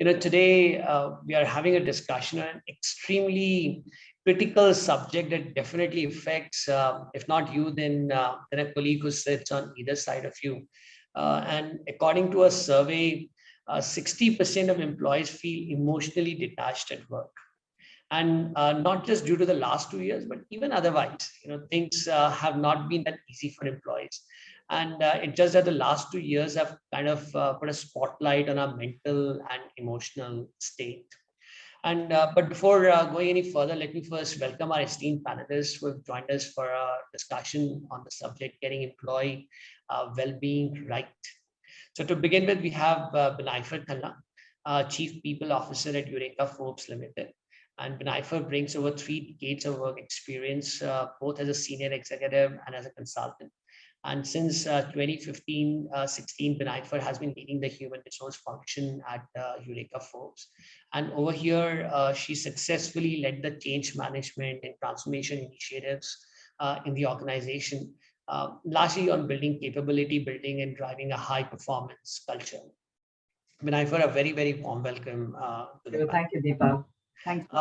Today we are having a discussion on an extremely critical subject that definitely affects, if not you, then a colleague who sits on either side of you. And according to a survey, 60% of employees feel emotionally detached at work. And not just due to the last 2 years, but even otherwise, things have not been that easy for employees. And it's just that the last 2 years have kind of put a spotlight on our mental and emotional state. And but before going any further, let me first welcome our esteemed panelists who have joined us for a discussion on the subject getting employee well-being right. So to begin with, we have Binaifar Khanna, Chief People Officer at Eureka Forbes Limited. And Binaifar brings over 3 decades of work experience, both as a senior executive and as a consultant. And since 2015-16, Binaifar has been leading the human resource function at Eureka Forbes. And over here, she successfully led the change management and transformation initiatives in the organization, largely on building capability building and driving a high performance culture. Binaifar, a very, very warm welcome. Thank you, Deepak. Thanks.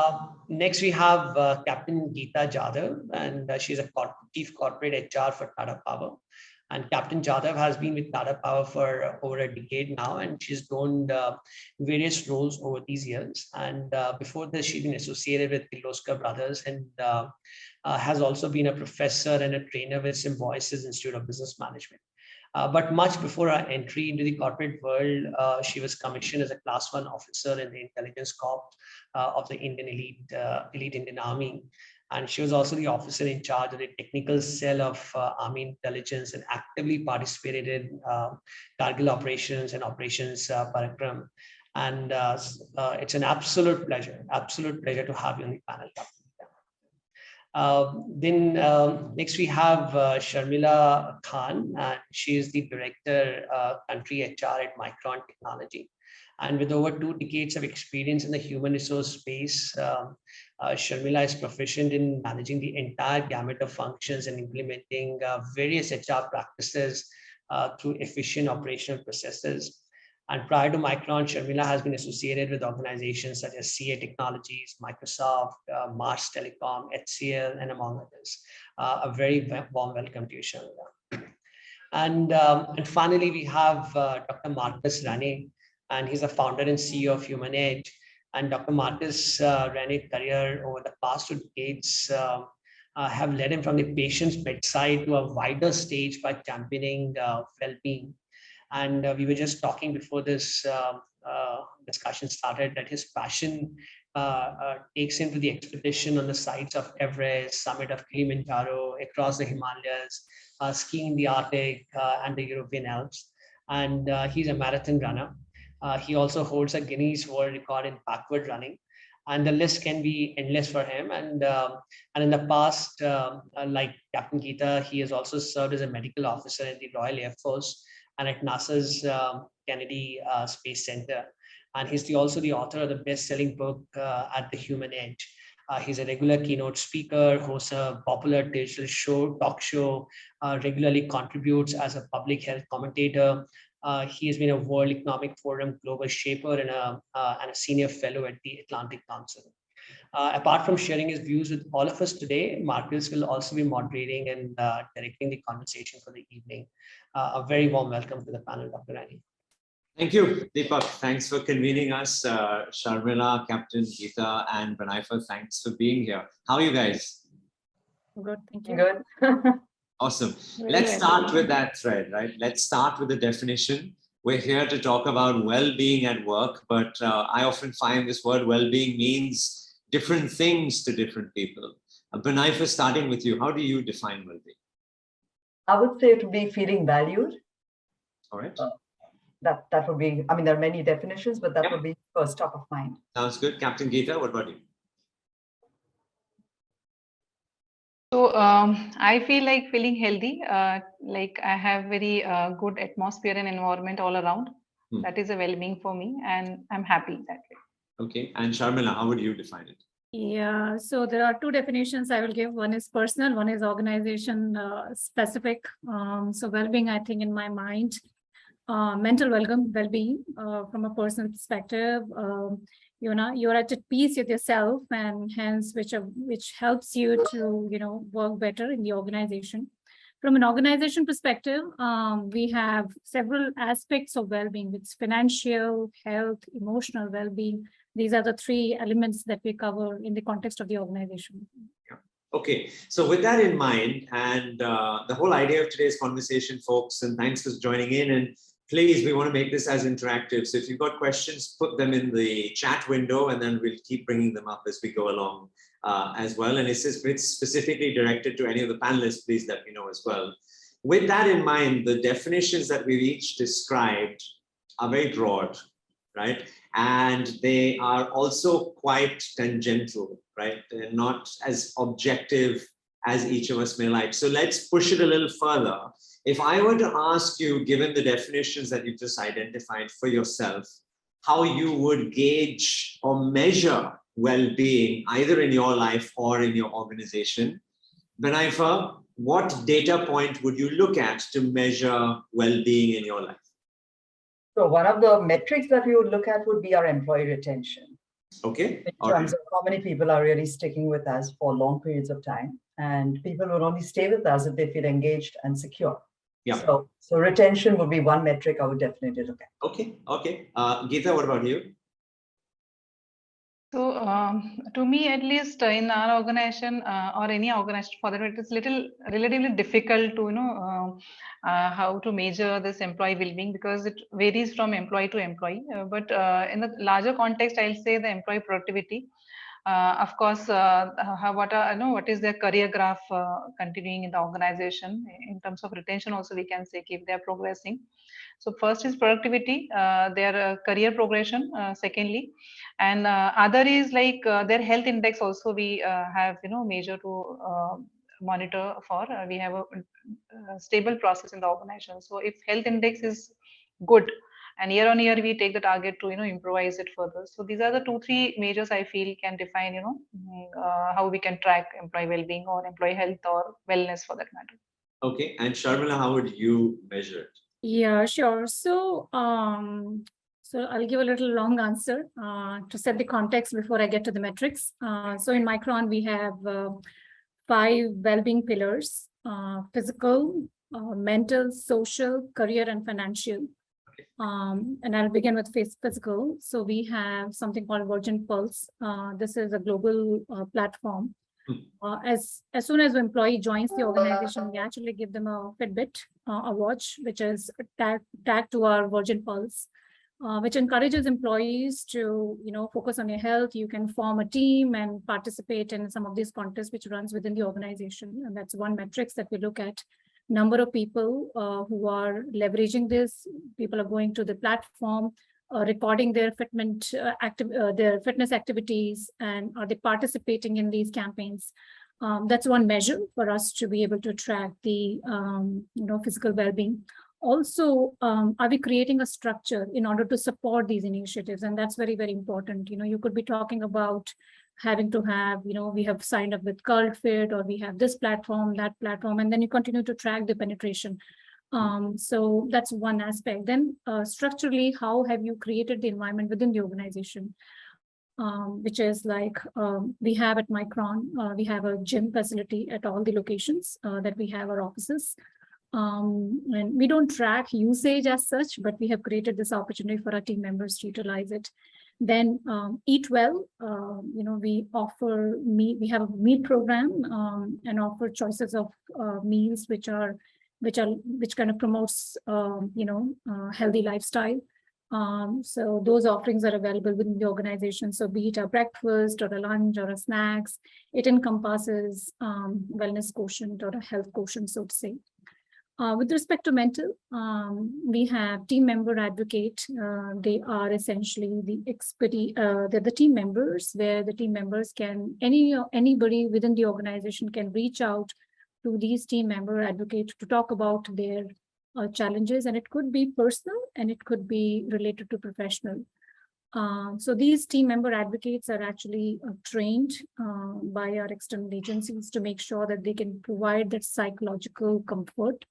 Next, we have Captain Geeta Jadhav, and she's a Chief Corporate HR for Tata Power. And Captain Jadhav has been with Tata Power for over a decade now, and she's done various roles over these years. And before this, she's been associated with Kirloskar Brothers and has also been a professor and a trainer with Symbiosis Institute of Business Management. But much before her entry into the corporate world, she was commissioned as a Class 1 officer in the Intelligence Corps of the Indian Elite Indian Army. And she was also the officer in charge of the technical cell of Army intelligence and actively participated in Kargil operations and operations Parakram. And it's an absolute pleasure to have you on the panel. Then next we have Sharmila Khan. She is the Director Country HR at Micron Technology. And with over 2 decades of experience in the human resource space, Sharmila is proficient in managing the entire gamut of functions and implementing various HR practices through efficient operational processes. And prior to Micron, Sharmila has been associated with organizations such as CA Technologies, Microsoft, Mars Telecom, HCL, and among others. A very warm welcome to you, Sharmila. And finally, we have Dr. Marcus Rane, and he's the founder and CEO of Human Edge. And Dr. Marcus Rane's career over the past 2 decades have led him from the patient's bedside to a wider stage by championing well-being. And we were just talking before this discussion started that his passion takes him to the expedition on the sides of Everest, summit of Kilimanjaro, across the Himalayas, skiing in the Arctic and the European Alps. And he's a marathon runner. He also holds a Guinness World Record in backward running. And the list can be endless for him. And in the past, like Captain Geeta, he has also served as a medical officer in the Royal Air Force and at NASA's Kennedy Space Center. And he's also the author of the best-selling book, At the Human Edge. He's a regular keynote speaker, hosts a popular digital talk show, regularly contributes as a public health commentator. He has been a World Economic Forum Global Shaper and a senior fellow at the Atlantic Council. Apart from sharing his views with all of us today, Marcus will also be moderating and directing the conversation for the evening. A very warm welcome to the panel, Dr. Rane. Thank you, Deepak. Thanks for convening us. Sharmila, Captain Geeta, and Binaifar, thanks for being here. How are you guys? Good, thank you. Good. Awesome. Let's start with that thread, right? Let's start with the definition. We're here to talk about well-being at work, but I often find this word well-being means different things to different people. Binaifar, starting with you, how do you define well-being? I would say it would be feeling valued. All right. That would be, I mean, there are many definitions, but that would be first top of mind. Sounds good. Captain Geeta, what about you? So I feel like feeling healthy, like I have very good atmosphere and environment all around. That is a well-being for me, and I'm happy that way. Okay, and Sharmila, how would you define it? Yeah, so there are 2 definitions I will give. One is personal, one is organization specific. So well-being, I think in my mind, mental well-being from a personal perspective. You're at peace with yourself, and hence which helps you to work better in the organization. From an organization perspective, we have several aspects of well-being. It's financial, health, emotional well-being. These are the three elements that we cover in the context of the organization. Okay, so with that in mind, and the whole idea of today's conversation, folks, and thanks for joining in. And please, we want to make this as interactive. So if you've got questions, put them in the chat window, and then we'll keep bringing them up as we go along as well. And it's specifically directed to any of the panelists, please let me know as well. With that in mind, the definitions that we've each described are very broad, right? And they are also quite tangential, right? They're not as objective as each of us may like. So let's push it a little further. If I were to ask you, given the definitions that you've just identified for yourself, how you would gauge or measure well-being, either in your life or in your organization, Vinayfa, what data point would you look at to measure well-being in your life? So one of the metrics that we would look at would be our employee retention. Okay. In terms of how many people are really sticking with us for long periods of time. And people will only stay with us if they feel engaged and secure. Yeah. So retention would be one metric I would definitely look at. Okay. Okay. Geeta, what about you? So to me, at least in our organization or any organization for that, it is relatively difficult to how to measure this employee well-being, because it varies from employee to employee. But in the larger context, I'll say the employee productivity. Of course, what is their career graph continuing in the organization. In terms of retention, also we can say if they are progressing. So first is productivity, their career progression. Secondly, and other is like their health index. Also, we have measure to monitor for. We have a stable process in the organization. So if health index is good, and year on year we take the target to improvise it further. So these are the 2-3 measures I feel can define how we can track employee well-being or employee health or wellness for that matter. Okay, and Sharmila, how would you measure it? Yeah, sure. So I'll give a little long answer to set the context before I get to the metrics. So in Micron, we have 5 well-being pillars: physical, mental, social, career, and financial. And I'll begin with physical. So we have something called Virgin Pulse. This is a global platform. As soon as an employee joins the organization, we actually give them a Fitbit, a watch, which is tagged to our Virgin Pulse, which encourages employees to focus on your health. You can form a team and participate in some of these contests which runs within the organization, and that's one metrics that we look at. Number of people who are leveraging this. People are going to the platform, recording their fitness activities, and are they participating in these campaigns? That's one measure for us to be able to track the physical well-being. Also, are we creating a structure in order to support these initiatives? And that's very, very important. You could be talking about having to have, we have signed up with CultFit, or we have this platform, that platform, and then you continue to track the penetration. So that's one aspect. Then structurally, how have you created the environment within the organization? Which is like we have at Micron, we have a gym facility at all the locations that we have our offices. And we don't track usage as such, but we have created this opportunity for our team members to utilize it. Then eat well. We offer we have a meal program and offer choices of meals which kind of promotes healthy lifestyle. So those offerings are available within the organization. So be it a breakfast or a lunch or a snacks, it encompasses wellness quotient or a health quotient, so to say. With respect to mental, we have team member advocate. They are essentially the expertise. They're the team members, where the team members can, anybody within the organization can reach out to these team member advocates to talk about their challenges, and it could be personal and it could be related to professional. So these team member advocates are actually trained by our external agencies to make sure that they can provide that psychological comfort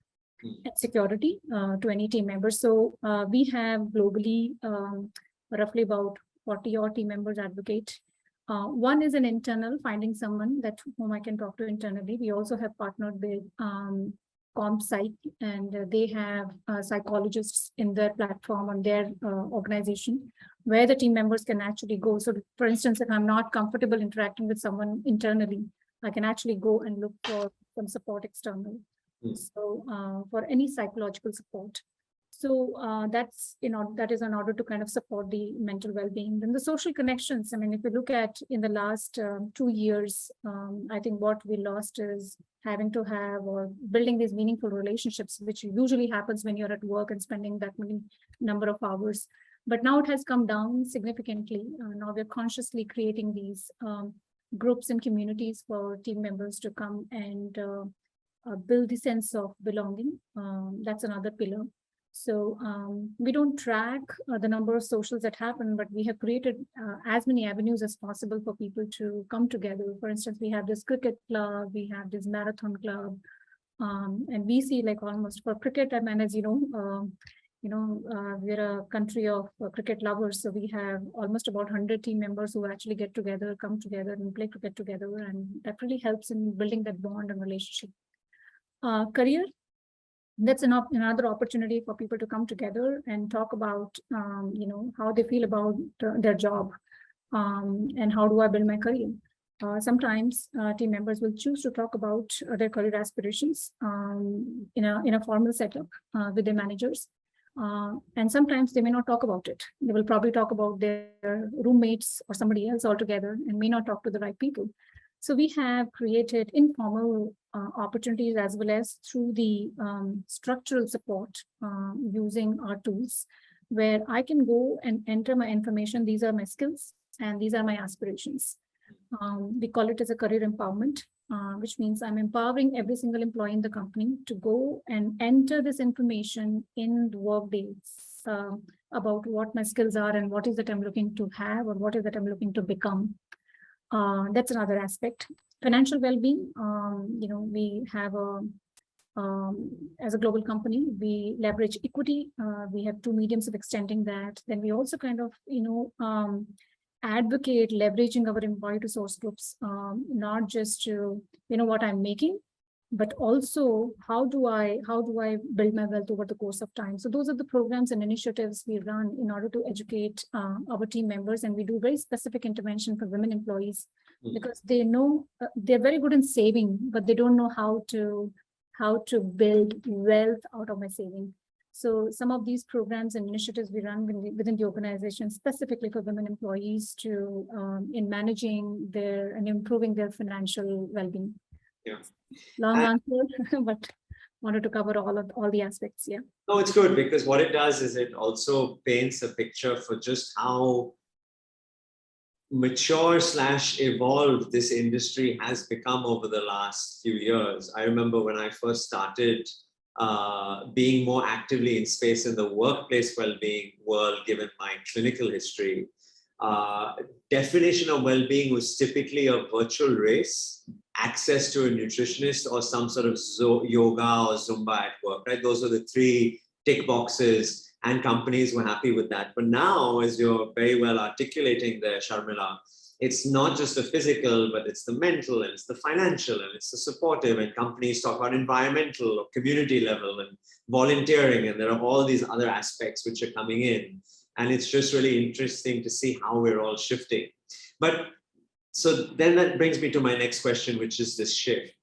and security to any team members. So we have globally roughly about 40 odd team members advocate. One is an internal, finding someone that whom I can talk to internally. We also have partnered with CompPsych, and they have psychologists in their platform on their organization where the team members can actually go. So for instance, if I'm not comfortable interacting with someone internally, I can actually go and look for some support external. So for any psychological support. So that is in order to kind of support the mental well-being. Then the social connections. I mean, if you look at in the last 2 years, I think what we lost is having to have or building these meaningful relationships, which usually happens when you're at work and spending that many number of hours. But now it has come down significantly. Now we're consciously creating these groups and communities for team members to come and build the sense of belonging. That's another pillar. So we don't track the number of socials that happen, but we have created as many avenues as possible for people to come together. For instance, we have this cricket club, we have this marathon club, and we see like almost for cricket, I mean, as you know, we're a country of cricket lovers, so we have almost about 100 team members who actually get together, come together and play cricket together, and that really helps in building that bond and relationship. Career, that's another opportunity for people to come together and talk about, how they feel about their job, and how do I build my career. Sometimes team members will choose to talk about their career aspirations in a formal setup with their managers. And sometimes they may not talk about it. They will probably talk about their roommates or somebody else altogether and may not talk to the right people. So we have created informal opportunities as well as through the structural support using our tools where I can go and enter my information. These are my skills and these are my aspirations. We call it as a career empowerment, which means I'm empowering every single employee in the company to go and enter this information in the workdays about what my skills are and what is that I'm looking to have or what is that I'm looking to become. That's another aspect. Financial well-being, we have as a global company, we leverage equity. We have two mediums of extending that. Then we also kind of, advocate leveraging our employee to source groups, not just to, what I'm making, but also how do I build my wealth over the course of time. So those are the programs and initiatives we run in order to educate our team members, and we do very specific intervention for women employees because they know they're very good in saving, but they don't know how to build wealth out of my saving. So some of these programs and initiatives we run within the organization specifically for women employees to in managing their and improving their financial well-being. Yeah. Long answer, but wanted to cover all the aspects. Yeah. No, it's good because what it does is it also paints a picture for just how mature / evolved this industry has become over the last few years. I remember when I first started being more actively in space in the workplace well-being world, given my clinical history, definition of well-being was typically a virtual race, access to a nutritionist, or some sort of yoga or Zumba at work, right? Those are the three tick boxes, and companies were happy with that. But now, as you're very well articulating there, Sharmila, it's not just the physical, but it's the mental, and it's the financial, and it's the supportive, and companies talk about environmental or community level and volunteering, and there are all these other aspects which are coming in. And it's just really interesting to see how we're all shifting. But so then that brings me to my next question, which is this shift.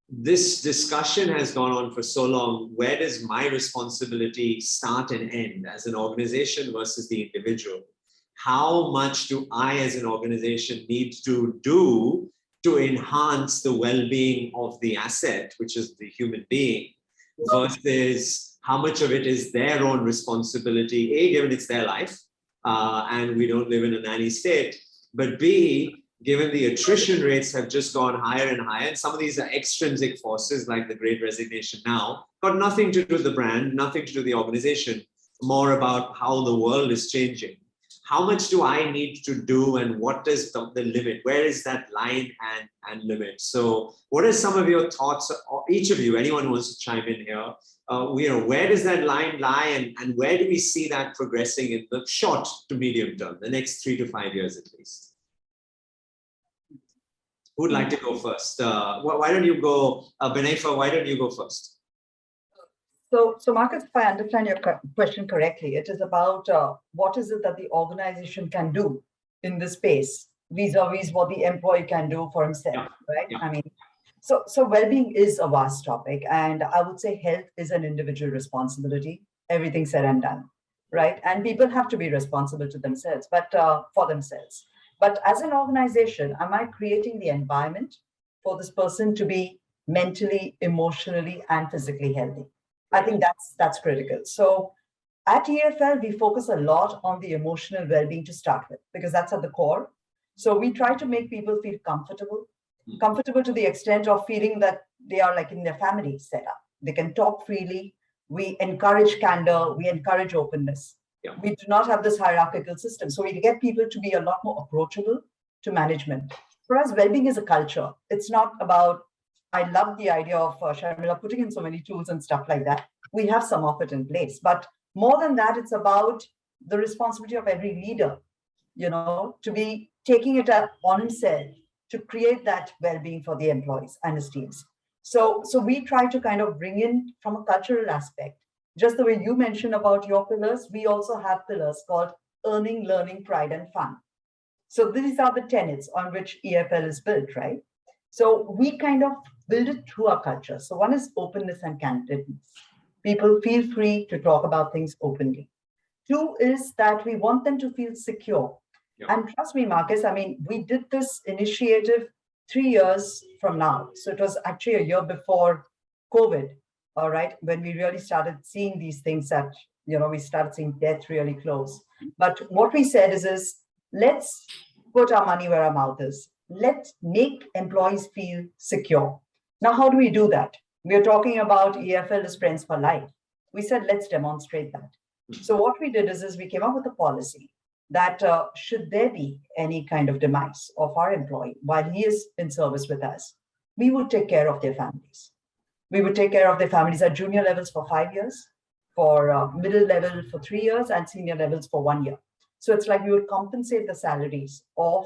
This discussion has gone on for so long. Where does my responsibility start and end as an organization versus the individual? How much do I as an organization need to do to enhance the well-being of the asset, which is the human being, versus how much of it is their own responsibility, A, given it's their life, and we don't live in a nanny state, but B, given the attrition rates have just gone higher and higher, and some of these are extrinsic forces like the Great Resignation now, got nothing to do with the brand, nothing to do with the organization, more about how the world is changing. how much do I need to do, and what is the limit? Where is that line and limit? So what are some of your thoughts, or each of you, anyone who wants to chime in here? Where does that line lie, and where do we see that progressing in the short to medium term, the next 3 to 5 years at least? Who would like to go first? Why don't you go, Benefa, why don't you go first? So Marcus, if I understand your question correctly, it is about what is it that the organization can do in this space vis-a-vis what the employee can do for himself, right? I mean, so well-being is a vast topic, and I would say health is an individual responsibility, everything said and done, right? And people have to be responsible to themselves, but for themselves. But as an organization, am I creating the environment for this person to be mentally, emotionally, and physically healthy? I think that's critical. So at EFL, we focus a lot on the emotional well-being to start with, because that's at the core. So we try to make people feel comfortable to the extent of feeling that they are like in their family setup. They can talk freely. We encourage candor. We encourage openness. We do not have this hierarchical system. So we get people to be a lot more approachable to management. For us, well-being is a culture. It's not about, I love the idea of Sharmila putting in so many tools and stuff like that. We have some of it in place. But more than that, it's about the responsibility of every leader, to be taking it on himself to create that well-being for the employees and his teams. So we try to kind of bring in from a cultural aspect, just the way you mentioned about your pillars, we also have pillars called earning, learning, pride, and fun. So these are the tenets on which EFL is built, right? So we kind of build it through our culture. So one is openness and candidness. People feel free to talk about things openly. 2 is that we want them to feel secure. And trust me, Marcus, I mean, we did this initiative 3 years from now. So it was actually a year before COVID, all right, when we really started seeing these things that, we started seeing death really close. But what we said is let's put our money where our mouth is. Let's make employees feel secure. Now, how do we do that? We're talking about EFL is Friends for Life. We said, let's demonstrate that. So what we did is we came up with a policy that should there be any kind of demise of our employee while he is in service with us, we would take care of their families. We would take care of their families at junior levels for 5 years, for middle level for 3 years, and senior levels for 1 year. So it's like we would compensate the salaries of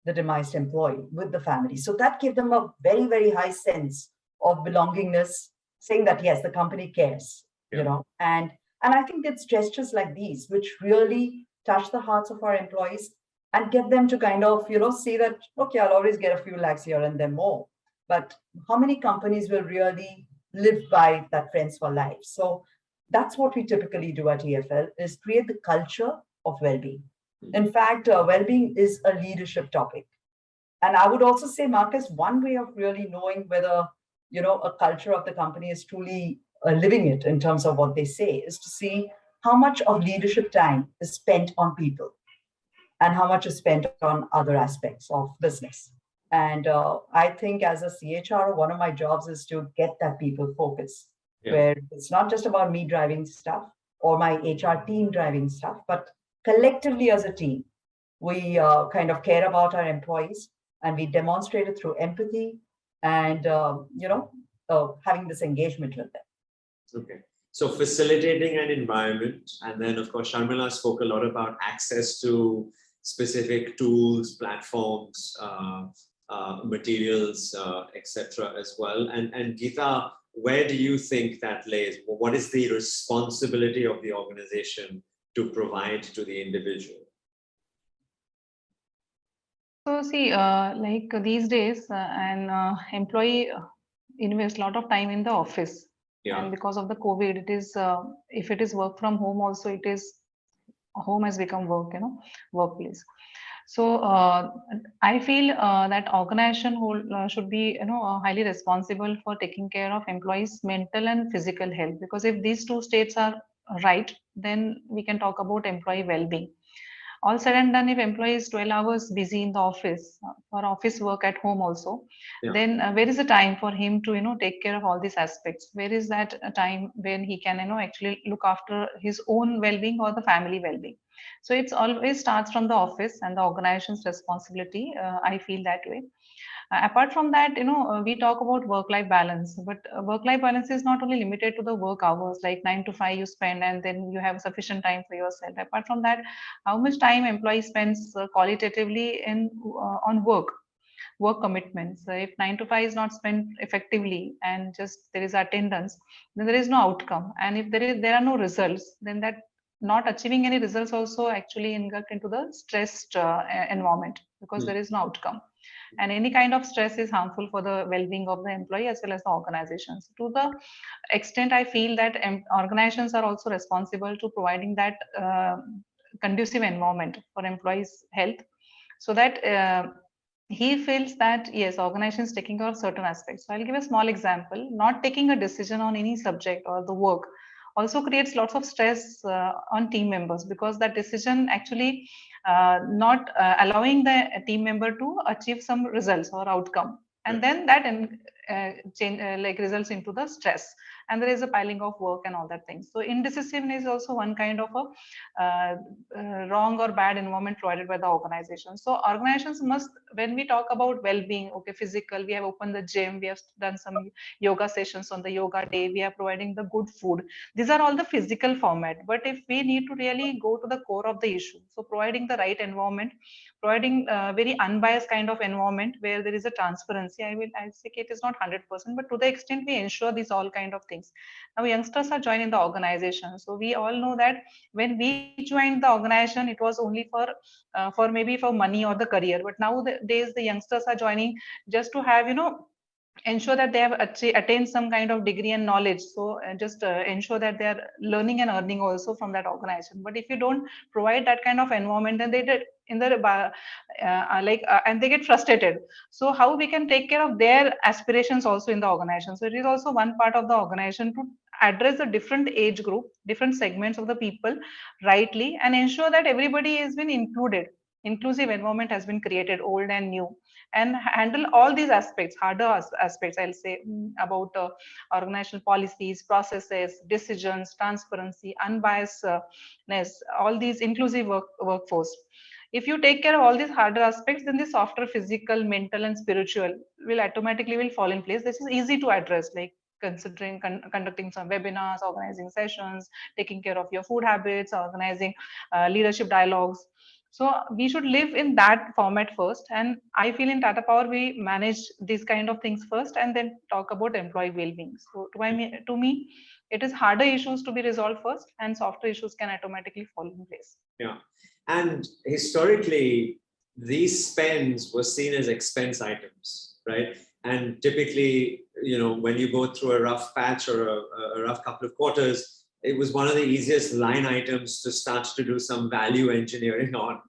the demised employee with the family. So that gave them a very, very high sense of belongingness, saying that, yes, the company cares, and I think it's gestures like these which really touch the hearts of our employees and get them to kind of, say that, okay, I'll always get a few lakhs here and then more. But how many companies will really live by that Friends for Life? So that's what we typically do at EFL, is create the culture of well-being. In fact, well-being is a leadership topic. And I would also say, Marcus, one way of really knowing whether, a culture of the company is truly living it in terms of what they say is to see how much of leadership time is spent on people and how much is spent on other aspects of business. And I think as a CHRO, one of my jobs is to get that people focus, where it's not just about me driving stuff or my HR team driving stuff, but collectively as a team, we kind of care about our employees, and we demonstrate it through empathy and, having this engagement with them. Okay. So facilitating an environment, and then of course, Sharmila spoke a lot about access to specific tools, platforms, materials, etc. as well. And Geeta, where do you think that lays? What is the responsibility of the organization to provide to the individual? So see, like these days, an employee invests a lot of time in the office. And because of the COVID, it is, if it is work from home also, it is, home has become work, workplace. So I feel that organization should be, highly responsible for taking care of employees' mental and physical health. Because if these 2 states are right, then we can talk about employee well-being. all said and done, if employee is 12 hours busy in the office or office work at home also, then where is the time for him to, take care of all these aspects? Where is that time when he can, actually look after his own well-being or the family well-being? So it's always starts from the office and the organization's responsibility. I feel that way. Apart from that, we talk about work-life balance, but work-life balance is not only limited to the work hours, like 9 to 5 you spend and then you have sufficient time for yourself. Apart from that, how much time employee spends qualitatively on work commitments. So if 9 to 5 is not spent effectively and just there is attendance, then there is no outcome. And if there are no results, then that not achieving any results also actually inject into the stressed environment, because there is no outcome. And any kind of stress is harmful for the well-being of the employee as well as the organizations. To the extent I feel that organizations are also responsible to providing that conducive environment for employees' health, so that he feels that yes, organization is taking care of certain aspects. So I'll give a small example. Not taking a decision on any subject or the work also creates lots of stress on team members, because that decision actually not allowing the team member to achieve some results or outcome, and then that like results into the stress, and there is a piling of work and all that things. So indecisiveness is also one kind of a wrong or bad environment provided by the organization. So organizations must, when we talk about well-being, okay, physical, we have opened the gym, we have done some yoga sessions on the yoga day, we are providing the good food. These are all the physical format. But if we need to really go to the core of the issue, so providing the right environment, providing a very unbiased kind of environment where there is a transparency, I say it is not 100%, but to the extent we ensure these all kind of things. Now youngsters are joining the organization, so we all know that when we joined the organization, it was only for maybe for money or the career. But nowadays the youngsters are joining just to have, ensure that they have attained some kind of degree and knowledge. So just ensure that they are learning and earning also from that organization. But if you don't provide that kind of environment, then they did in the and they get frustrated. So how we can take care of their aspirations also in the organization? So it is also one part of the organization to address the different age group, different segments of the people rightly, and ensure that everybody has been included. Inclusive environment has been created, old and new, and handle all these aspects, harder aspects, I'll say, about organizational policies, processes, decisions, transparency, unbiasedness, all these inclusive workforce. If you take care of all these harder aspects, then the softer physical, mental, and spiritual will automatically fall in place. This is easy to address, like considering conducting some webinars, organizing sessions, taking care of your food habits, organizing leadership dialogues. So we should live in that format first. And I feel in Tata Power, we manage these kind of things first and then talk about employee well-being. So to me, it is harder issues to be resolved first, and softer issues can automatically fall in place. Yeah. And historically, these spends were seen as expense items, right? And typically, when you go through a rough patch or a rough couple of quarters, it was one of the easiest line items to start to do some value engineering on,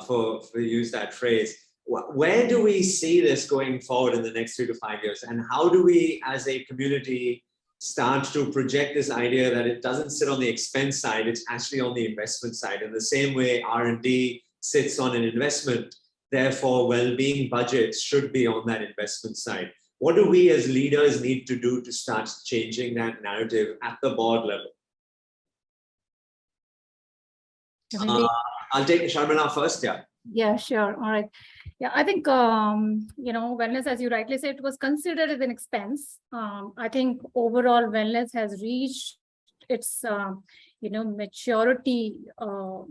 for use that phrase. Where do we see this going forward in the next 3 to 5 years? And how do we, as a community, start to project this idea that it doesn't sit on the expense side, it's actually on the investment side? In the same way R&D sits on an investment, therefore well-being budgets should be on that investment side. What do we as leaders need to do to start changing that narrative at the board level? I'll take Sharmila first, yeah. Yeah, sure. All right. Yeah, I think, wellness, as you rightly said, it was considered as an expense. I think overall wellness has reached its, maturity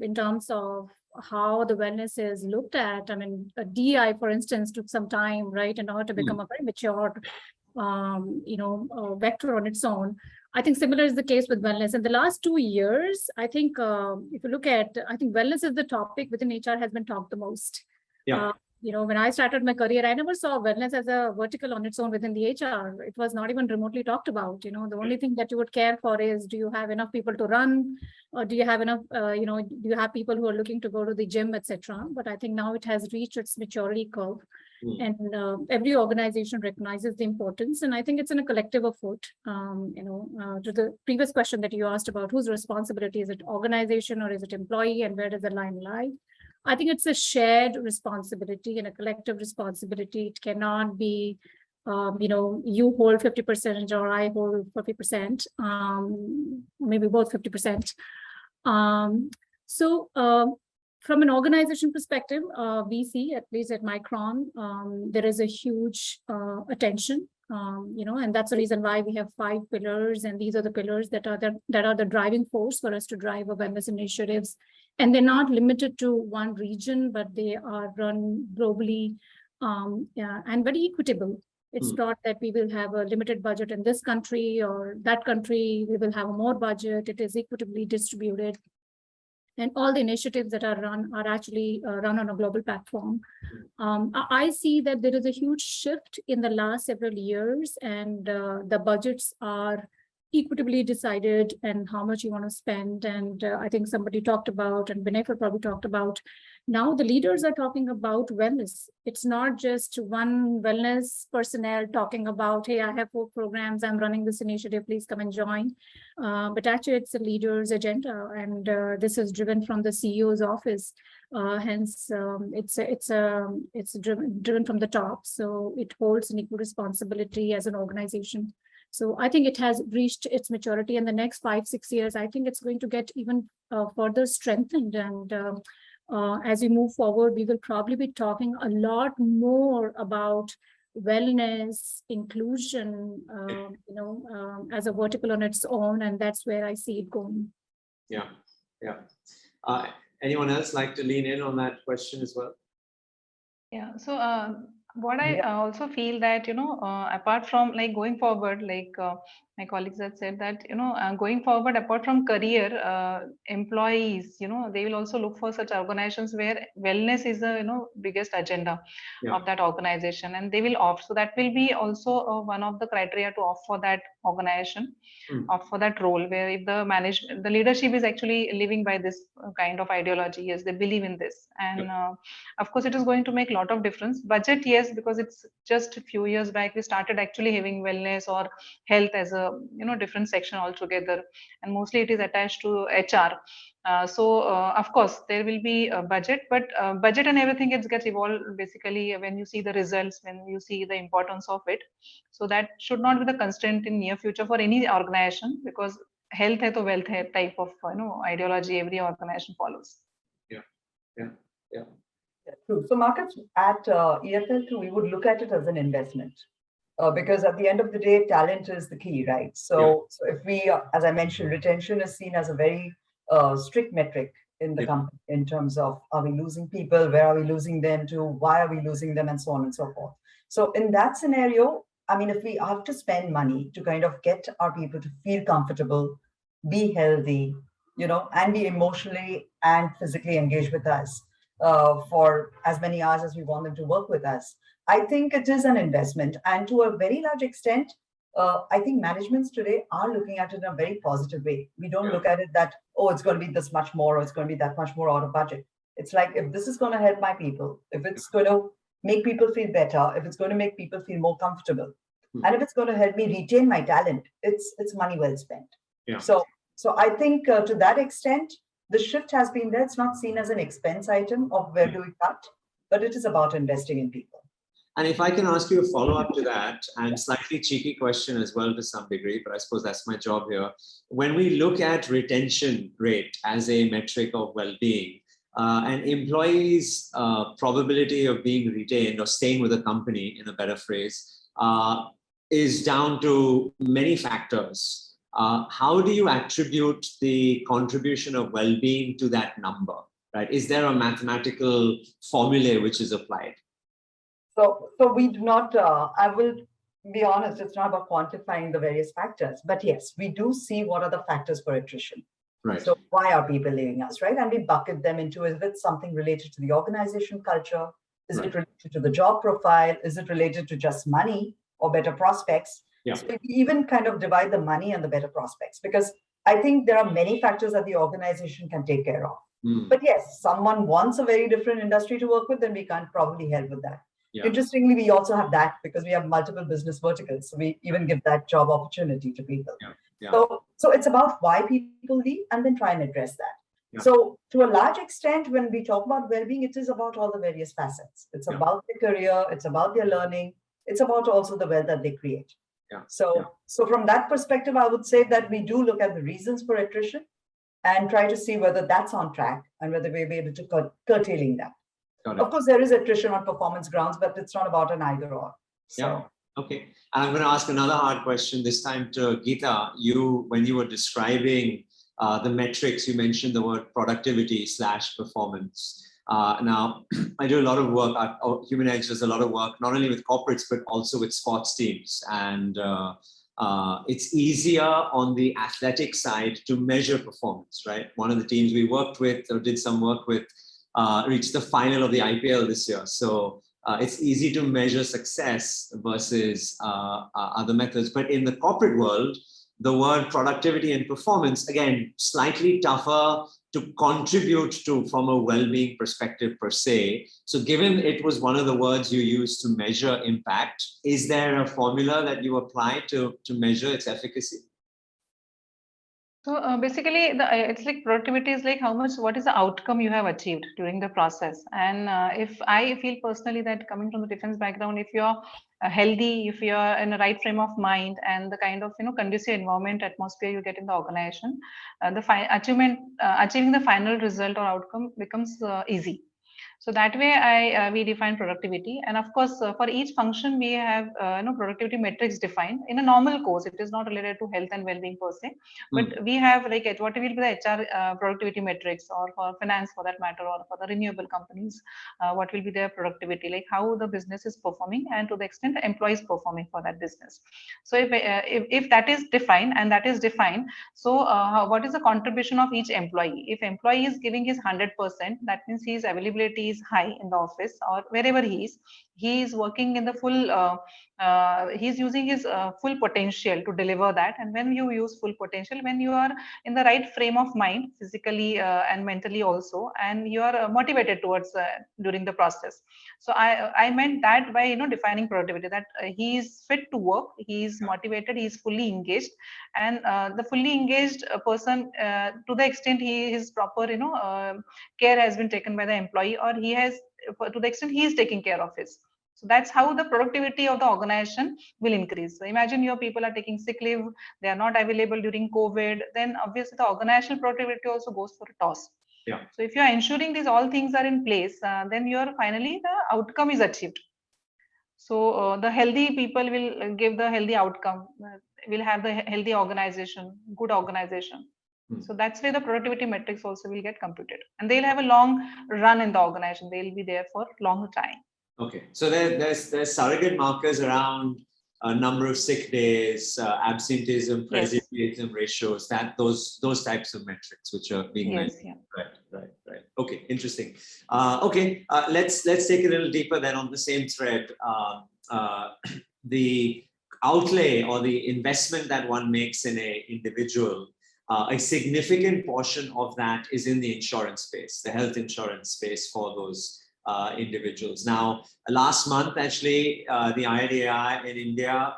in terms of how the wellness is looked at. I mean, a DI, for instance, took some time, right, in order to become a very mature, vector on its own. I think similar is the case with wellness. In the last 2 years, I think if you look at, I think wellness is the topic within HR has been talked the most. Yeah. When I started my career, I never saw wellness as a vertical on its own within the HR. It was not even remotely talked about. The only thing that you would care for is, do you have enough people to run, or do you have enough, do you have people who are looking to go to the gym, etc. But I think now it has reached its maturity curve. And every organization recognizes the importance. And I think it's in a collective effort. To the previous question that you asked about whose responsibility, is it organization or is it employee, and where does the line lie? I think it's a shared responsibility and a collective responsibility. It cannot be, you hold 50% or I hold 40%, maybe both 50%. From an organization perspective, we see, at least at Micron, there is a huge attention, and that's the reason why we have 5 pillars, and these are the pillars that are the driving force for us to drive our wellness initiatives. And they're not limited to one region, but they are run globally and very equitable. It's not that we will have a limited budget in this country or that country, we will have more budget. It is equitably distributed. And all the initiatives that are run are actually run on a global platform. I see that there is a huge shift in the last several years, and the budgets are equitably decided and how much you want to spend. And I think somebody talked about, and Benefer probably talked about, now the leaders are talking about wellness. It's not just one wellness personnel talking about, hey, I have 4 programs, I'm running this initiative, please come and join. But actually it's a leader's agenda, and this is driven from the CEO's office. Hence, it's driven from the top. So it holds an equal responsibility as an organization. So I think it has reached its maturity in the next 5-6 years. I think it's going to get even further strengthened. And as we move forward, we will probably be talking a lot more about wellness, inclusion, as a vertical on its own. And that's where I see it going. Yeah. Anyone else like to lean in on that question as well? Yeah. So what I also feel that, apart from like going forward, like my colleagues had said that, going forward, apart from career, employees, they will also look for such organizations where wellness is the, biggest agenda of that organization, and they will opt. So that will be also one of the criteria to opt for that organization, opt for that role, where if the leadership is actually living by this kind of ideology, yes, they believe in this. And of course, it is going to make a lot of difference. Budget, yes, because it's just a few years back, we started actually having wellness or health as a different section altogether, and mostly it is attached to HR. Of course there will be a budget, but budget and everything, it gets evolved basically when you see the results, when you see the importance of it. So that should not be the constraint in near future for any organization, because health hai to wealth hai type of ideology every organization follows. Yeah. True. So Marcus, at EFL2, we would look at it as an investment. Because at the end of the day, talent is the key, right? So if we, as I mentioned, retention is seen as a very strict metric in the company in terms of, are we losing people? Where are we losing them to? Why are we losing them? And so on and so forth. So in that scenario, I mean, if we have to spend money to kind of get our people to feel comfortable, be healthy, and be emotionally and physically engaged with us for as many hours as we want them to work with us, I think it is an investment. And to a very large extent, I think managements today are looking at it in a very positive way. We don't look at it that, oh, it's going to be this much more, or it's going to be that much more out of budget. It's like, if this is going to help my people, if it's going to make people feel better, if it's going to make people feel more comfortable, and if it's going to help me retain my talent, it's money well spent. So I think to that extent, the shift has been there. It's not seen as an expense item of where do we cut, but it is about investing in people. And if I can ask you a follow-up to that, and slightly cheeky question as well to some degree, but I suppose that's my job here. When we look at retention rate as a metric of well-being, an employee's probability of being retained or staying with a company, in a better phrase, is down to many factors. How do you attribute the contribution of well-being to that number? Right? Is there a mathematical formula which is applied? So we do not, I will be honest, it's not about quantifying the various factors, but yes, we do see what are the factors for attrition. Right. So why are people leaving us, right? And we bucket them into, is it something related to the organization culture? Is it related to the job profile? Is it related to just money or better prospects? So we even kind of divide the money and the better prospects, because I think there are many factors that the organization can take care of. But yes, someone wants a very different industry to work with, then we can't probably help with that. Yeah. Interestingly, we also have that because we have multiple business verticals. So we even give that job opportunity to people. Yeah. Yeah. So it's about why people leave and then try and address that. Yeah. So to a large extent, when we talk about well-being, it is about all the various facets. It's Yeah. about their career, it's about their learning, it's about also the wealth that they create. Yeah. So from that perspective, I would say that we do look at the reasons for attrition and try to see whether that's on track and whether we'll be able to curtailing that. Of course, there is attrition on performance grounds, but it's not about an either or. So. Yeah. Okay. And I'm going to ask another hard question this time to Geeta. When you were describing the metrics, you mentioned the word productivity / performance. Now, I do a lot of work. Human Edge does a lot of work, not only with corporates, but also with sports teams. And it's easier on the athletic side to measure performance, right? One of the teams we worked with or did some work with reached the final of the IPL this year. So it's easy to measure success versus other methods. But in the corporate world, the word productivity and performance, again, slightly tougher to contribute to from a well-being perspective per se. So given it was one of the words you used to measure impact, is there a formula that you apply to measure its efficacy? So basically, it's like productivity is like what is the outcome you have achieved during the process. And if I feel personally that coming from the defense background, if you're healthy, if you're in the right frame of mind and the kind of conducive environment atmosphere you get in the organization, achieving the final result or outcome becomes easy. So that way we define productivity, and of course for each function we have productivity metrics defined. In a normal course, it is not related to health and well-being per se, but we have like what will be the HR productivity metrics, or for finance for that matter, or for the renewable companies, what will be their productivity, like how the business is performing and to the extent the employees performing for that business. So if that is defined, so what is the contribution of each employee? If employee is giving his 100%, that means his availability is high in the office or wherever he is working in the full, he's using his full potential to deliver that. And when you use full potential, when you are in the right frame of mind, physically and mentally also, and you are motivated towards during the process. So I meant that by defining productivity, that he is fit to work, he is motivated, he is fully engaged, and the fully engaged person, to the extent his proper care has been taken by the employee, or he has, to the extent he is taking care of his. So that's how the productivity of the organization will increase. So imagine your people are taking sick leave, they are not available during COVID, then obviously the organizational productivity also goes for a toss. Yeah. So if you are ensuring these all things are in place, then finally the outcome is achieved. So the healthy people will give the healthy outcome, will have the healthy organization, good organization. So that's where the productivity metrics also will get computed, and they'll have a long run in the organization. They'll be there for long time. Okay, so there's surrogate markers around a number of sick days, absenteeism, presenteeism ratios, those types of metrics which are being measured. Yeah. Right. Okay, interesting. Let's take it a little deeper then on the same thread. The outlay or the investment that one makes in an individual, a significant portion of that is in the insurance space, the health insurance space for those individuals. Now, last month, actually, the IRDAI in India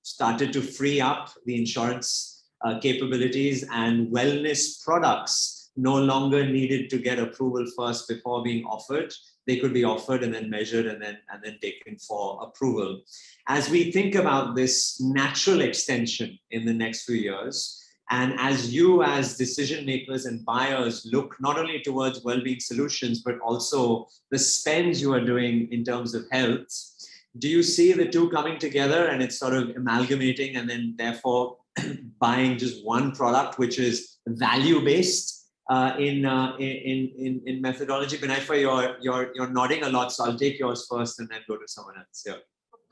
started to free up the insurance capabilities, and wellness products no longer needed to get approval first before being offered. They could be offered and then measured and then taken for approval. As we think about this natural extension in the next few years, and as you as decision makers and buyers look not only towards well-being solutions, but also the spends you are doing in terms of health, do you see the two coming together and it's sort of amalgamating and then therefore buying just one product which is value-based in methodology? Binayfa, you're nodding a lot, so I'll take yours first and then go to someone else. Yeah.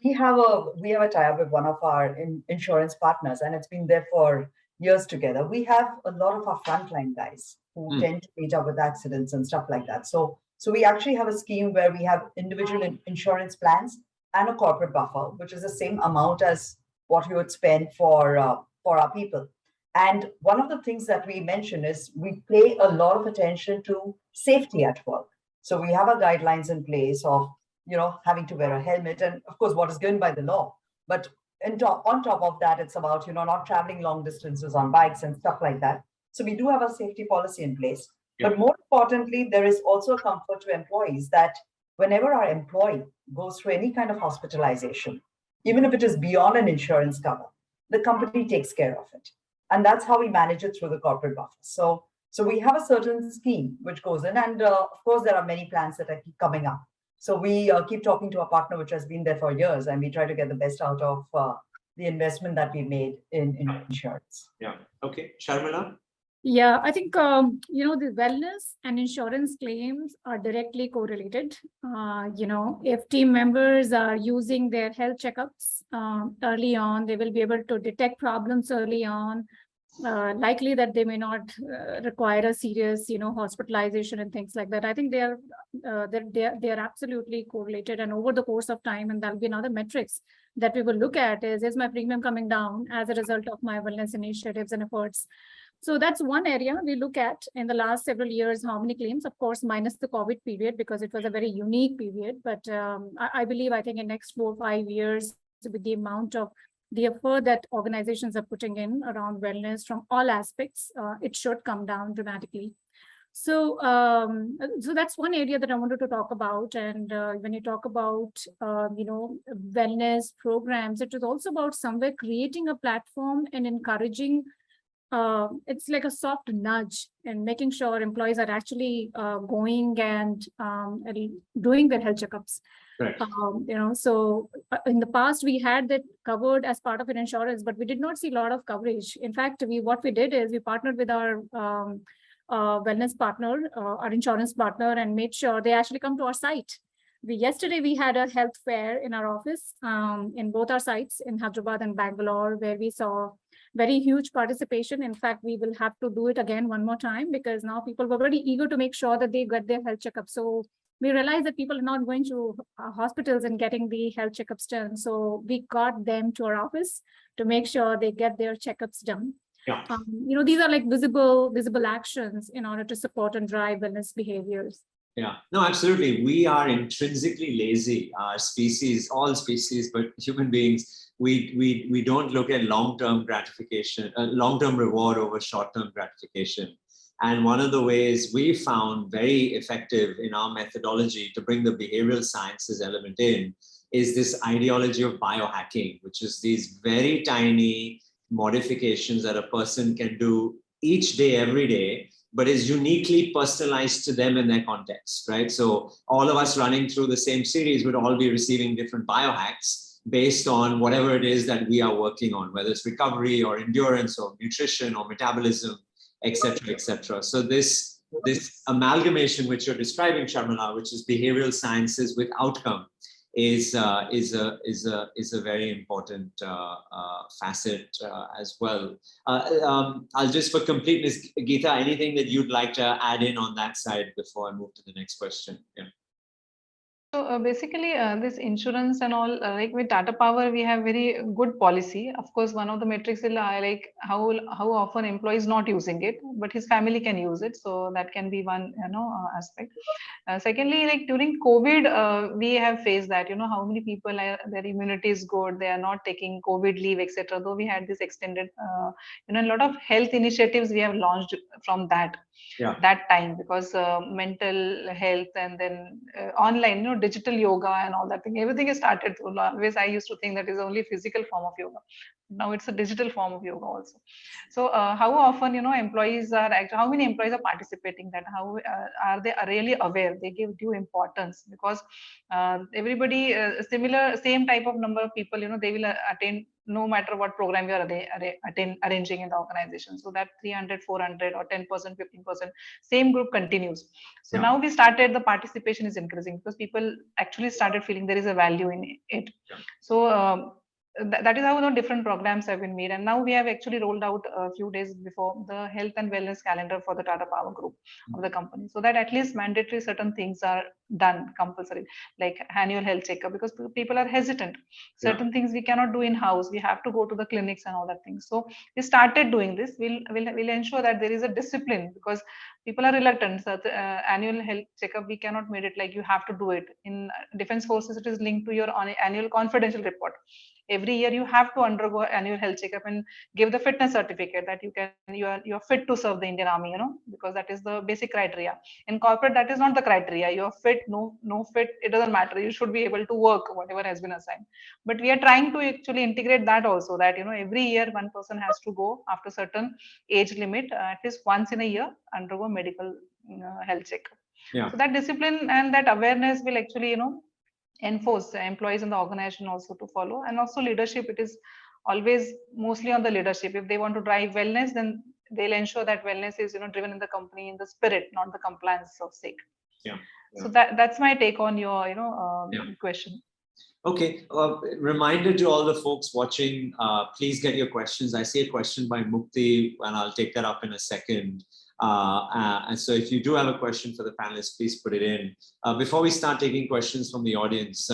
We have a tie-up with one of our insurance partners, and it's been there for years together. We have a lot of our frontline guys who tend to meet up with accidents and stuff like that. So we actually have a scheme where we have individual insurance plans and a corporate buffer, which is the same amount as what we would spend for our people. And one of the things that we mention is we pay a lot of attention to safety at work. So we have our guidelines in place of having to wear a helmet, and of course, what is given by the law. But on top of that, it's about, not traveling long distances on bikes and stuff like that. So we do have a safety policy in place. Yeah. But more importantly, there is also a comfort to employees that whenever our employee goes through any kind of hospitalization, even if it is beyond an insurance cover, the company takes care of it. And that's how we manage it through the corporate buffer. So we have a certain scheme which goes in, and of course, there are many plans that are keep coming up. So we keep talking to our partner, which has been there for years, and we try to get the best out of the investment that we made in insurance. Yeah. Okay. Sharmila? Yeah, I think, the wellness and insurance claims are directly correlated. If team members are using their health checkups early on, they will be able to detect problems early on. Likely that they may not require a serious, hospitalization and things like that. I think they are absolutely correlated, and over the course of time, and that'll be another metrics that we will look at is my premium coming down as a result of my wellness initiatives and efforts. So that's one area we look at in the last several years, how many claims, of course, minus the COVID period, because it was a very unique period. But I think in next 4 or 5 years, with the amount of the effort that organizations are putting in around wellness from all aspects, it should come down dramatically. So that's one area that I wanted to talk about. And when you talk about, wellness programs, it is also about somewhere creating a platform and encouraging. It's like a soft nudge and making sure employees are actually going and doing their health checkups. Right. So in the past we had that covered as part of an insurance, but we did not see a lot of coverage. In fact, what we did is we partnered with our wellness partner, our insurance partner, and made sure they actually come to our site. Yesterday we had a health fair in our office in both our sites in Hyderabad and Bangalore, where we saw very huge participation. In fact, we will have to do it again one more time, because now people were very eager to make sure that they get their health checkup. So we realized that people are not going to hospitals and getting the health checkups done. So we got them to our office to make sure they get their checkups done. Yeah. These are like visible actions in order to support and drive wellness behaviors. Yeah, no, absolutely. We are intrinsically lazy. Our species, all species, but human beings, we don't look at long-term gratification, long-term reward over short-term gratification. And one of the ways we found very effective in our methodology to bring the behavioral sciences element in is this ideology of biohacking, which is these very tiny modifications that a person can do each day, every day, but is uniquely personalized to them in their context, right? So all of us running through the same series would all be receiving different biohacks based on whatever it is that we are working on, whether it's recovery or endurance or nutrition or metabolism, et cetera, et cetera. So this amalgamation which you're describing, Sharmila, which is behavioral sciences with outcome, is a very important facet as well. I'll just, for completeness, Geeta, anything that you'd like to add in on that side before I move to the next question? Yeah. So basically, this insurance and all, like with Tata Power, we have very good policy. Of course, one of the metrics is like how often employees not using it, but his family can use it. So that can be one aspect. Secondly, like during COVID, we have faced that, how many people their immunity is good, they are not taking COVID leave, etc. Though we had this extended, a lot of health initiatives we have launched from that. Yeah. That time, because mental health, and then online, digital yoga and all that thing, everything is started through. Always I used to think that is only physical form of yoga. Now it's a digital form of yoga also. So how often employees are how many employees are participating, that how are they really aware, they give due importance, because everybody same type of number of people, they will attend no matter what program we are arranging in the organization. So that 300, 400 or 10%, 15%, same group continues. So Yeah. now we started, the participation is increasing because people actually started feeling there is a value in it. Yeah. So that is how the different programs have been made. And now we have actually rolled out a few days before the health and wellness calendar for the Tata Power Group of the company, so that at least mandatory certain things are done compulsory, like annual health checkup, because people are hesitant. Certain things we cannot do in house. We have to go to the clinics and all that things. So we started doing this. We'll ensure that there is a discipline, because people are reluctant. So the annual health checkup, we cannot make it like you have to do it. In defense forces, it is linked to your annual confidential report. Every year you have to undergo annual health checkup and give the fitness certificate that you are fit to serve the Indian Army, because that is the basic criteria. In corporate, that is not the criteria. You're fit, no fit, it doesn't matter. You should be able to work whatever has been assigned. But we are trying to actually integrate that also, that every year one person has to go after certain age limit, at least once in a year, undergo medical health checkup. Yeah. So that discipline and that awareness will actually enforce the employees in the organization also to follow. And also leadership, it is always mostly on the leadership. If they want to drive wellness, then they'll ensure that wellness is driven in the company in the spirit, not the compliance of sake. Yeah. So that's my take on your question. Okay, reminder to all the folks watching, please get your questions. I see a question by Mukti, and I'll take that up in a second. And so if you do have a question for the panelists, please put it in. Before we start taking questions from the audience,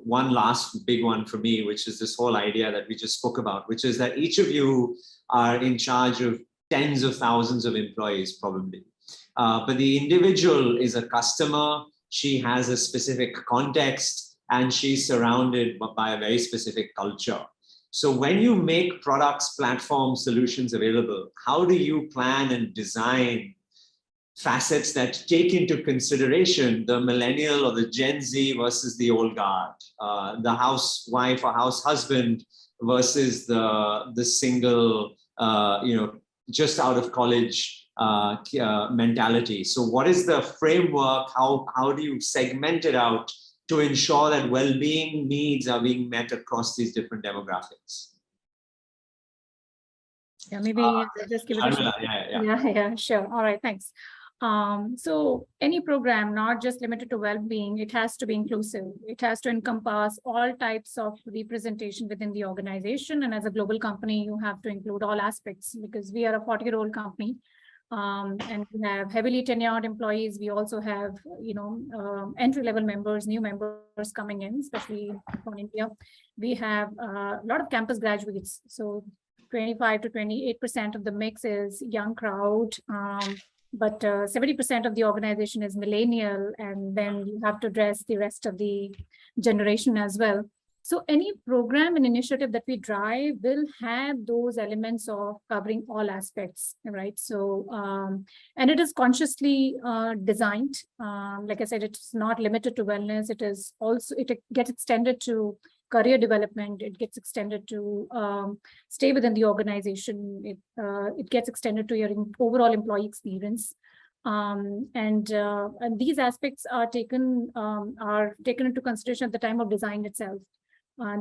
one last big one for me, which is this whole idea that we just spoke about, which is that each of you are in charge of tens of thousands of employees, probably. But the individual is a customer. She has a specific context, and she's surrounded by a very specific culture. So when you make products, platforms, solutions available, how do you plan and design facets that take into consideration the millennial or the Gen Z versus the old guard, the housewife or house husband versus the single, just out of college mentality? So what is the framework? How do you segment it out to ensure that well-being needs are being met across these different demographics? Yeah, maybe I'll just give it a shot. Yeah, sure. All right, thanks. So any program, not just limited to well-being, it has to be inclusive. It has to encompass all types of representation within the organization. And as a global company, you have to include all aspects, because we are a 40-year-old company. And we have heavily tenured employees. We also have, entry-level members, new members coming in, especially from India. We have a lot of campus graduates. So 25 to 28% of the mix is young crowd, but 70% of the organization is millennial, and then you have to address the rest of the generation as well. So any program and initiative that we drive will have those elements of covering all aspects, right? So, and it is consciously designed. Like I said, it's not limited to wellness. It is also, it gets extended to career development. It gets extended to stay within the organization. It gets extended to your overall employee experience. And these aspects are taken into consideration at the time of design itself.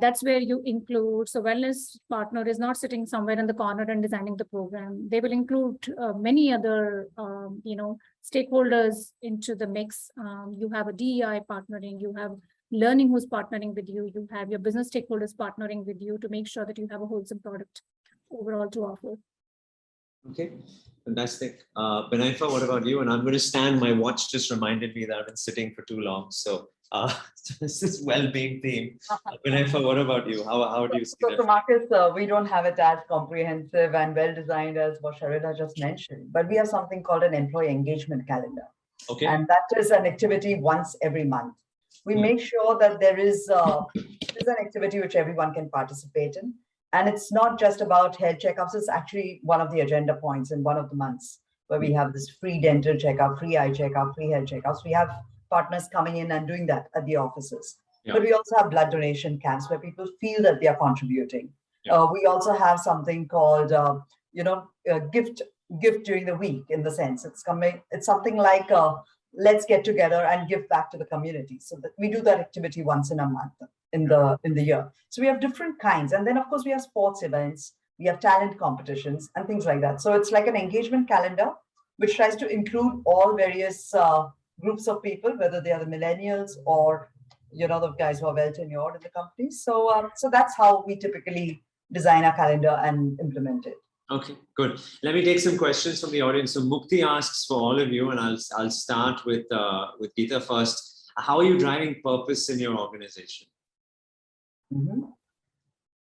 That's where you include, so wellness partner is not sitting somewhere in the corner and designing the program. They will include many other, stakeholders into the mix. You have a DEI partnering, you have learning who's partnering with you, you have your business stakeholders partnering with you to make sure that you have a wholesome product overall to offer. Okay, fantastic. Benaifa, what about you? And I'm going to stand, my watch just reminded me that I've been sitting for too long. So this is well-being theme. Benaifa, what about you? How do you see that? So Marcus, we don't have it as comprehensive and well-designed as what Sharmila just mentioned, but we have something called an employee engagement calendar. Okay. And that is an activity once every month. We make sure that there is an activity which everyone can participate in. And it's not just about health checkups. It's actually one of the agenda points in one of the months where we have this free dental checkup, free eye checkup, free health checkups. We have partners coming in and doing that at the offices. Yeah. But we also have blood donation camps where people feel that they are contributing. Yeah. We also have something called, gift during the week, in the sense it's something like let's get together and give back to the community. So that we do that activity once in a month in the year. So we have different kinds. And then of course we have sports events, we have talent competitions and things like that. So it's like an engagement calendar, which tries to include all various groups of people, whether they are the millennials or the guys who are well tenured in the company. So that's how we typically design our calendar and implement it. Okay, good. Let me take some questions from the audience. So Mukti asks for all of you, and I'll start with Geeta first. How are you driving purpose in your organization?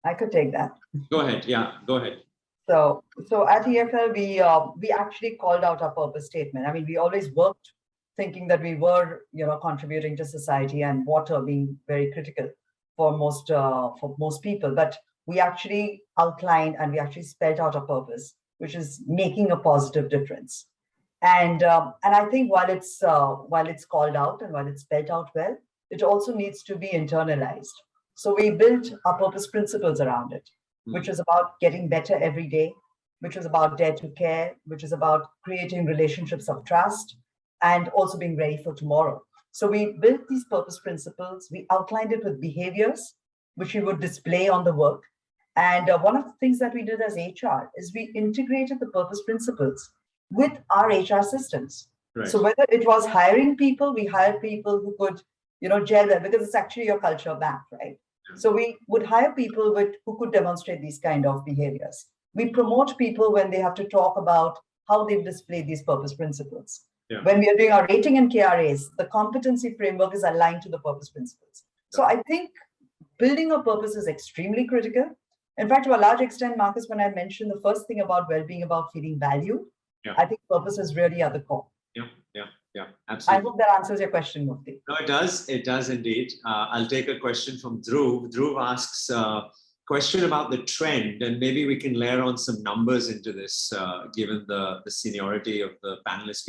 I could take that. Go ahead. Yeah, go ahead. So at EFL, we actually called out our purpose statement. I mean, we always worked thinking that we were, contributing to society, and water being very critical for most people. But we actually outlined and we actually spelled out our purpose, which is making a positive difference. And I think while it's called out and while it's spelled out well, it also needs to be internalized. So we built our purpose principles around it, which is about getting better every day, which is about dare to care, which is about creating relationships of trust, and also being ready for tomorrow. So we built these purpose principles. We outlined it with behaviors, which we would display on the work. And one of the things that we did as HR is we integrated the purpose principles with our HR systems. Right. So whether it was hiring people, we hired people who could, gel well, because it's actually your culture back, right? Yeah. So we would hire people who could demonstrate these kind of behaviors. We promote people when they have to talk about how they've displayed these purpose principles. Yeah. When we are doing our rating and KRAs, the competency framework is aligned to the purpose principles. Yeah. So I think building a purpose is extremely critical. In fact, to a large extent, Marcus, when I mentioned the first thing about well-being, about feeling valued, yeah. I think purpose is really at the core. Yeah, absolutely. I hope that answers your question, Mukti. No, it does indeed. I'll take a question from Dhruv. Dhruv asks a question about the trend, and maybe we can layer on some numbers into this, given the seniority of the panelists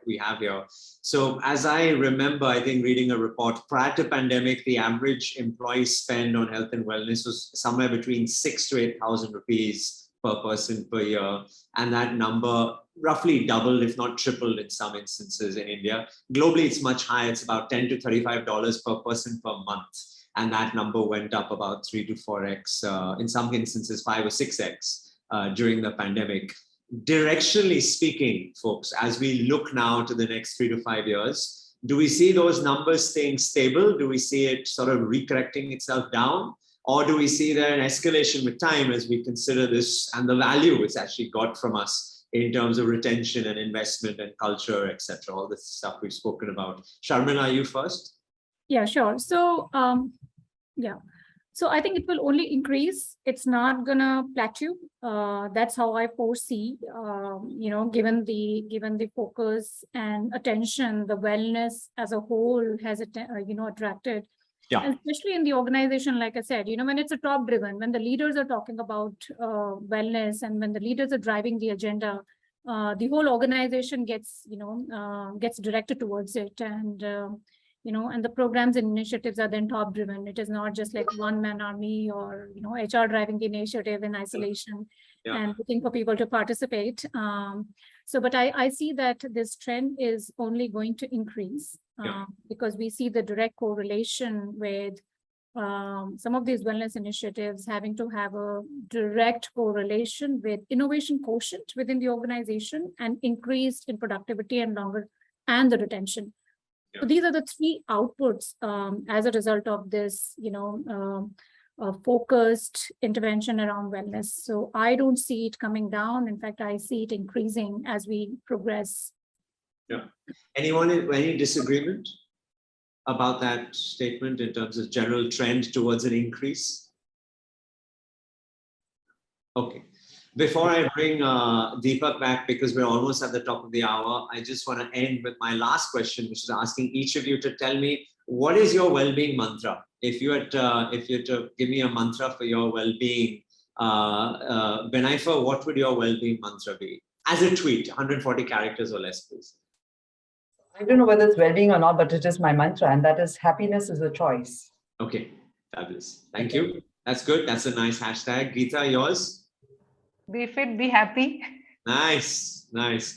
we have here. So as I remember, I think reading a report, prior to pandemic, the average employee spend on health and wellness was somewhere between 6,000 to 8,000 rupees per person per year. And that number roughly doubled, if not tripled in some instances in India. Globally, it's much higher. It's about $10 to $35 per person per month. And that number went up about 3 to 4x, in some instances 5 or 6x during the pandemic. Directionally speaking, folks, as we look now to the next 3 to 5 years, do we see those numbers staying stable? Do we see it sort of recorrecting itself down? Or do we see there an escalation with time as we consider this and the value it's actually got from us in terms of retention and investment and culture, etc., all this stuff we've spoken about? Sharmila, you first? Yeah, sure. So, So I think it will only increase. It's not gonna plateau. That's how I foresee. Given the focus and attention, the wellness as a whole has attracted. Yeah. And especially in the organization, like I said, when it's a top driven, when the leaders are talking about wellness, and when the leaders are driving the agenda, the whole organization gets directed towards it, and and the programs and initiatives are then top driven. It is not just like one man army or HR driving the initiative in isolation and looking for people to participate. But I see that this trend is only going to increase because we see the direct correlation with some of these wellness initiatives having to have a direct correlation with innovation quotient within the organization and increased in productivity and the retention. So these are the three outputs as a result of this, focused intervention around wellness. So I don't see it coming down. In fact, I see it increasing as we progress. Yeah. Any disagreement about that statement in terms of general trend towards an increase? Okay. Before I bring Deepak back, because we're almost at the top of the hour, I just want to end with my last question, which is asking each of you to tell me, what is your well-being mantra? If you had to give me a mantra for your well-being, Benaifa, what would your well-being mantra be? As a tweet, 140 characters or less, please. I don't know whether it's well-being or not, but it is my mantra, and that is happiness is a choice. Okay, fabulous. Thank you. That's good. That's a nice hashtag. Geeta, yours? Be fit, be happy. Nice.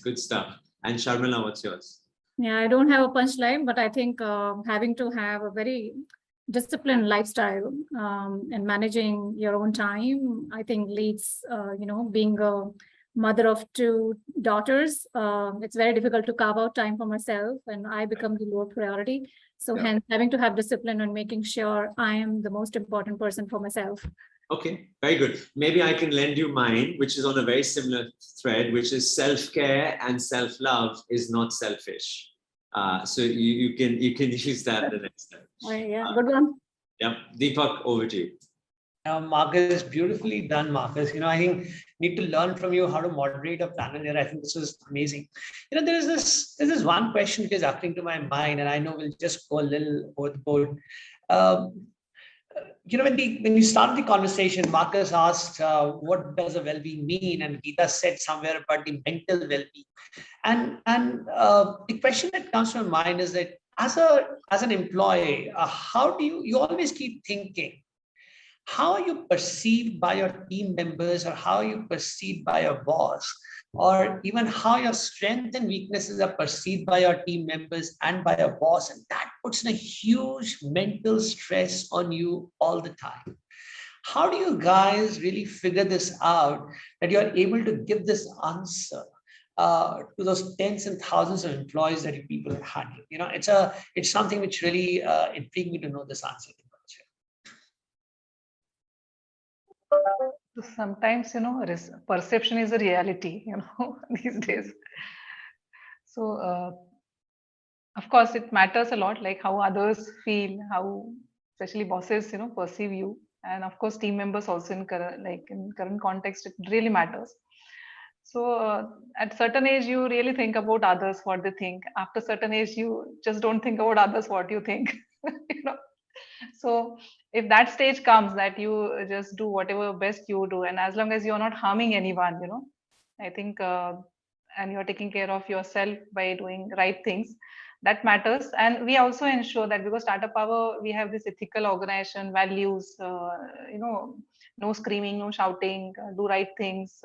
Good stuff. And Sharmila, what's yours? Yeah, I don't have a punchline, but I think having to have a very disciplined lifestyle and managing your own time, I think leads, being a mother of 2 daughters. It's very difficult to carve out time for myself, and I become the lower priority. So hence having to have discipline and making sure I am the most important person for myself. Okay, very good. Maybe I can lend you mine, which is on a very similar thread, which is self-care and self-love is not selfish. So you can use that the next time. Yeah, good one. Yeah, Deepak, over to you. Marcus, beautifully done, Marcus. I think need to learn from you how to moderate a panel here. I think this is amazing. There's this one question which is occurring to my mind, and I know we'll just go a little overboard. When you started the conversation, Marcus asked, what does a well-being mean? And Geeta said somewhere about the mental well-being. And the question that comes to my mind is that as an employee, how do you always keep thinking, how are you perceived by your team members, or how are you perceived by your boss, or even how your strengths and weaknesses are perceived by your team members and by your boss? And that puts in a huge mental stress on you all the time. How do you guys really figure this out, that you're able to give this answer to those tens and thousands of employees that you people handle? It's something which really intrigued me to know this answer. Sometimes, perception is a reality, these days. So, of course, it matters a lot, like how others feel, how especially bosses, perceive you. And of course, team members also in current context, it really matters. So at certain age, you really think about others, what they think. After certain age, you just don't think about others, what you think. So if that stage comes that you just do whatever best you do, and as long as you're not harming anyone, I think, and you're taking care of yourself by doing right things, that matters. And we also ensure that, because Startup Power, we have this ethical organization values, no screaming, no shouting, do right things,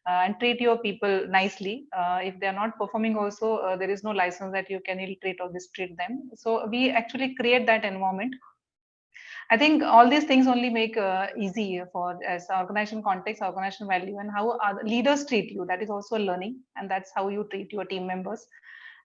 and treat your people nicely. If they are not performing also, there is no license that you can ill-treat or mistreat them. So we actually create that environment. I think all these things only make easy for as organization context, organization value, and how other leaders treat you. That is also a learning, and that's how you treat your team members.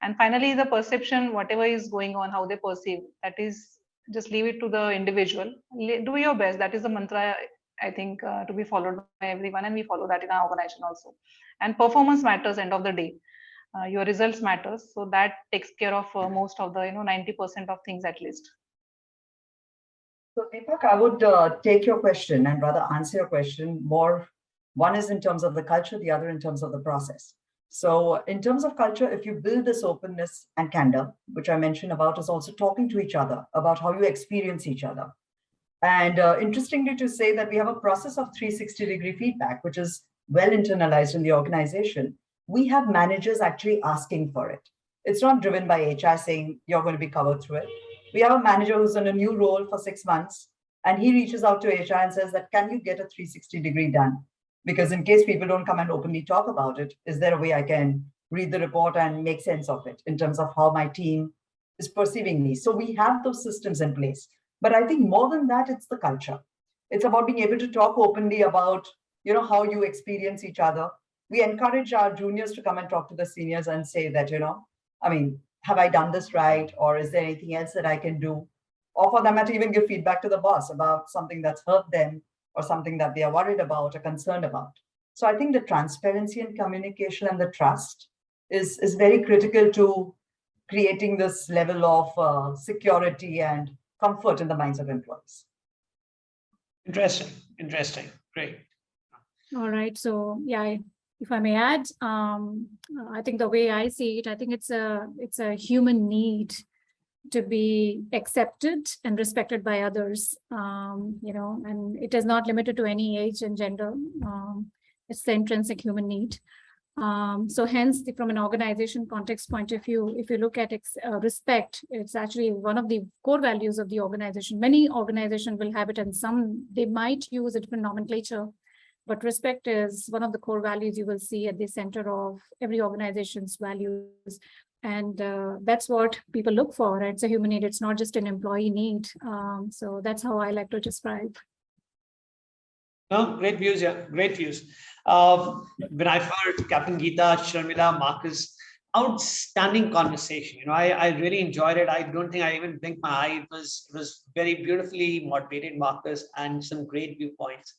And finally, the perception, whatever is going on, how they perceive, that is just leave it to the individual. Do your best. That is the mantra, I think, to be followed by everyone, and we follow that in our organization also. And performance matters. End of the day, your results matters. So that takes care of most of the 90% of things at least. So Deepak, I would take your question and rather answer your question more. One is in terms of the culture, the other in terms of the process. So in terms of culture, if you build this openness and candor, which I mentioned about, is also talking to each other about how you experience each other. And interestingly to say that we have a process of 360-degree feedback, which is well internalized in the organization. We have managers actually asking for it. It's not driven by HR saying you're going to be covered through it. We have a manager who's in a new role for 6 months, and he reaches out to HR and says that, can you get a 360-degree done? Because in case people don't come and openly talk about it, is there a way I can read the report and make sense of it in terms of how my team is perceiving me? So we have those systems in place. But I think more than that, it's the culture. It's about being able to talk openly about, how you experience each other. We encourage our juniors to come and talk to the seniors and say that, have I done this right? Or is there anything else that I can do? Or for them to even give feedback to the boss about something that's hurt them or something that they are worried about or concerned about. So I think the transparency and communication and the trust is very critical to creating this level of security and comfort in the minds of employees. Interesting. Great. All right. So yeah, if I may add, I think the way I see it, I think it's a human need to be accepted and respected by others, and it is not limited to any age and gender. It's the intrinsic human need. So hence, from an organization context point of view, if you look at respect, it's actually one of the core values of the organization. Many organizations will have it, and some they might use a different nomenclature. But respect is one of the core values you will see at the center of every organization's values. And that's what people look for. It's a human need. It's not just an employee need. So that's how I like to describe. No, great views, yeah, great views. When I heard Captain Geeta, Sharmila, Marcus, outstanding conversation. I really enjoyed it. I don't think I even blinked my eye. It was very beautifully moderated, Marcus, and some great viewpoints.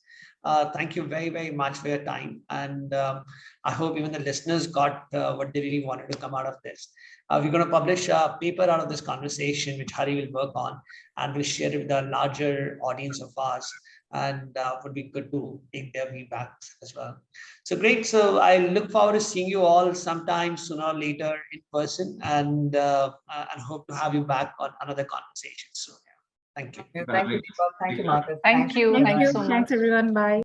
Thank you very, very much for your time. And I hope even the listeners got what they really wanted to come out of this. We're going to publish a paper out of this conversation, which Hari will work on, and we'll share it with a larger audience of ours. And would be good to take their feedback as well. So great. So I look forward to seeing you all sometime sooner or later in person, and hope to have you back on another conversation soon. Thank you. Thank you, Deepak. Thank you, Marcus. Thank you. Thank Thanks you. so much. Thanks, everyone. Bye.